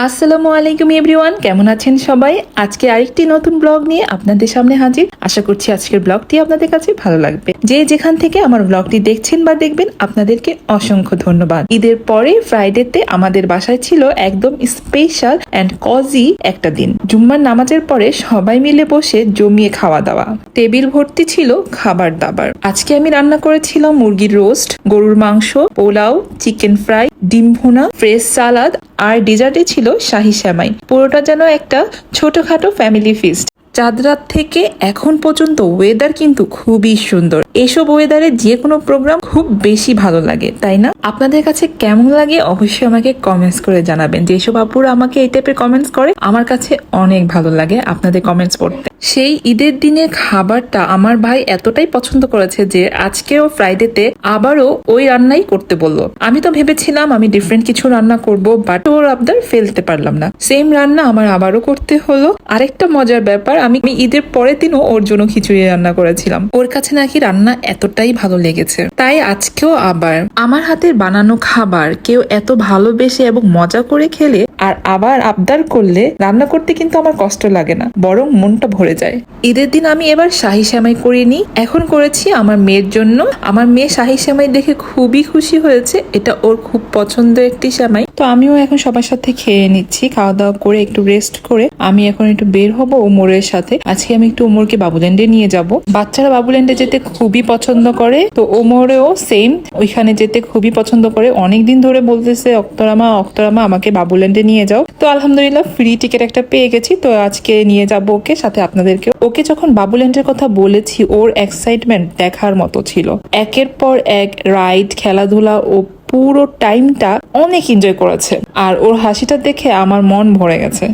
আসসালামু আলাইকুম এভরিওয়ান, কেমন আছেন সবাই? আজকে আরেকটি নতুন ব্লগ নিয়ে আপনাদের সামনে হাজির। আশা করছি আজকের ব্লগটি আপনাদের কাছে ভালো লাগবে। যে যেখান থেকে আমার ব্লগটি দেখছেন বা দেখবেন আপনাদেরকে অসংখ্য ধন্যবাদ। ঈদের পরে ফ্রাইডেতে আমাদের বাসায় ছিল একদম স্পেশাল অ্যান্ড কজি একটা দিন। জুম্মার নামাজের পরে সবাই মিলে বসে জমিয়ে খাওয়া দাওয়া, টেবিল ভর্তি ছিল খাবার দাবার। আজকে আমি রান্না করেছিলাম মুরগির রোস্ট, গরুর মাংস, পোলাও, চিকেন ফ্রাই, ডিম ভুনা, ফ্রেশ সালাদ আর ডেজার্টে ছিল শাহী সেমাই। পুরোটা যেন একটা ছোটখাটো ফ্যামিলি ফিস্ট। চাঁদ রাত থেকে এখন পর্যন্ত ওয়েদার কিন্তু খুবই সুন্দর। এসব ওয়েদারে যে কোনো প্রোগ্রাম খুব বেশি ভালো লাগে, তাই না? আপনাদের কাছে কেমন লাগে অবশ্যই আমাকে কমেন্টস করে জানাবেন। যেসব আপুরা আমাকে এই টাইপের কমেন্টস করে আমার কাছে অনেক ভালো লাগে আপনাদের কমেন্টস পড়তে। সেই ঈদের দিনের খাবারটা আমার ভাই এতটাই পছন্দ করেছে যে আজকেও ফ্রাইডেতে আবারও ওই রান্নাই করতে বললো। আমি তো ভেবেছিলাম আমি ডিফারেন্ট কিছু রান্না করব, বাট ওর আবদার ফেলতে পারলাম না। সেম রান্না আমার আবারও করতে হলো। আরেকটা মজার ব্যাপার, আমি ঈদের পরের দিনও ওর জন্য খিচুড়ি রান্না করেছিলাম। ওর কাছে নাকি রান্না এতটাই ভালো লেগেছে, তাই আজকেও আবার আমার হাতের বানানো খাবার কেউ এত ভালোবেসে এবং মজা করে খেলে আর আবার আবদার করলে রান্না করতে কিন্তু আমার কষ্ট লাগে না, বরং মনটা ভরে যায়। ঈদের দিন আমি এবার শাহী সেমাই করিনি, এখন করেছি আমার মেয়ের জন্য। আমার মেয়ে শাহী সেমাই দেখে খুবই খুশি হয়েছে, এটা ওর খুব পছন্দের একটি সেমাই। তো আমিও এখন সবার সাথে খেয়ে নিচ্ছি। খাওয়া দাওয়া করে একটু রেস্ট করে আমি এখন একটু বের হবো ওমরের সাথে। আজকে আমি একটু ওমরকে বাবুল্যান্ডে নিয়ে যাব। বাচ্চারা বাবুল্যান্ডে যেতে খুবই পছন্দ করে, তো ওমরেও সেম ওইখানে যেতে খুবই পছন্দ করে। অনেকদিন ধরে বলতেছে অক্তরামা অক্তরামা আমাকে বাবুল্যান্ডে নিয়ে যাও। তো আলহামদুলিল্লাহ ফ্রি টিকিট একটা পেয়ে গেছি, তো আজকে নিয়ে যাবো ওকে সাথে আপনাদেরকে। ওকে যখন বাবুল্যান্ডের কথা বলেছি ওর এক্সাইটমেন্ট দেখার মতো ছিল। একের পর এক রাইড, খেলাধুলা ও পুরো টাইমটা অনেক এনজয় করেছে, আর ওর হাসিটা দেখে আমার মন ভরে গেছে।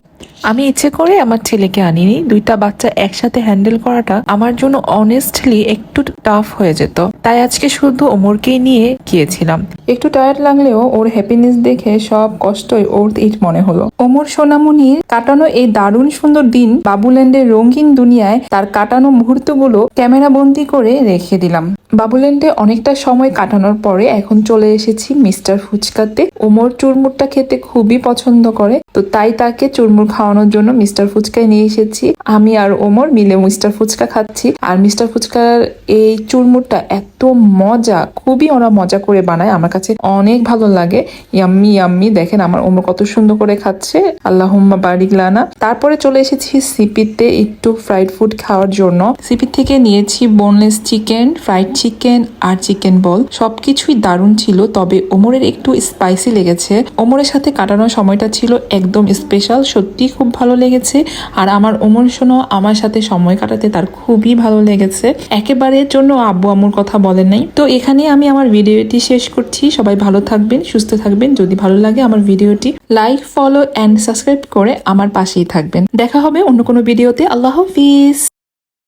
আমি ইচ্ছে করে আমার ছেলেকে আনিনি, দুইটা বাচ্চা একসাথে হ্যান্ডেল করাটা আমার জন্য অনেস্টলি একটু টাফ হয়ে যেত, তাই আজকে শুধু ওমরকেই নিয়ে গিয়েছিলাম। একটু টায়ার্ড লাগলেও ওর হ্যাপিনেস দেখে সব কষ্টই ওর ইট মনে হলো। ওমর সোনামণির কাটানো এই দারুণ সুন্দর দিন বাবুল্যান্ডের রঙিন দুনিয়ায় তার কাটানো মুহূর্তগুলো ক্যামেরা বন্দি করে রেখে দিলাম। বাবুল্যান্ডে অনেকটা সময় কাটানোর পরে এখন চলে এসেছি মিস্টার ফুচকাতে। ওমর চুরমুরটা খেতে খুবই পছন্দ করে, তো তাই তাকে চুরমুর খাওয়ানোর জন্য মিস্টার ফুচকায় নিয়ে এসেছি। আমি আর ওমর মিলে মিস্টার ফুচকা খাচ্ছি। আর মিস্টার ফুচকার এই চুরমুরটা এত মজা, খুবই ওরা মজা করে বানায়, আমার কাছে অনেক ভালো লাগে। ইয়াম্মি ইয়াম্মি, দেখেন আমার ওমর কত সুন্দর করে খাচ্ছে। আল্লাহুম্মা বারিক লানা। তারপরে চলে এসেছি সিপিতে একটু ফ্রাইড ফুড খাওয়ার জন্য। সিপি থেকে নিয়েছি বোনলেস চিকেন, ফ্রাইড চিকেন আর চিকেন বল। সবকিছুই দারুণ ছিল, তবে ওমরের একটু স্পাইসি লেগেছে। ওমরের সাথে কাটানোর সময়টা ছিল একদম স্পেশাল, সত্যি খুব ভালো লেগেছে। আর আমার ওমর শোনো আমার সাথে সময় কাটাতে তার খুবই ভালো লেগেছে। একেবারের জন্য আব্বু আম্মুর কথা বলেন নাই। তো এখানে আমি আমার ভিডিওটি শেষ করছি। সবাই ভালো থাকবেন, সুস্থ থাকবেন। যদি ভালো লাগে আমার ভিডিওটি লাইক, ফলো অ্যান্ড সাবস্ক্রাইব করে আমার পাশেই থাকবেন। দেখা হবে অন্য কোনো ভিডিওতে। আল্লাহ হাফিজ।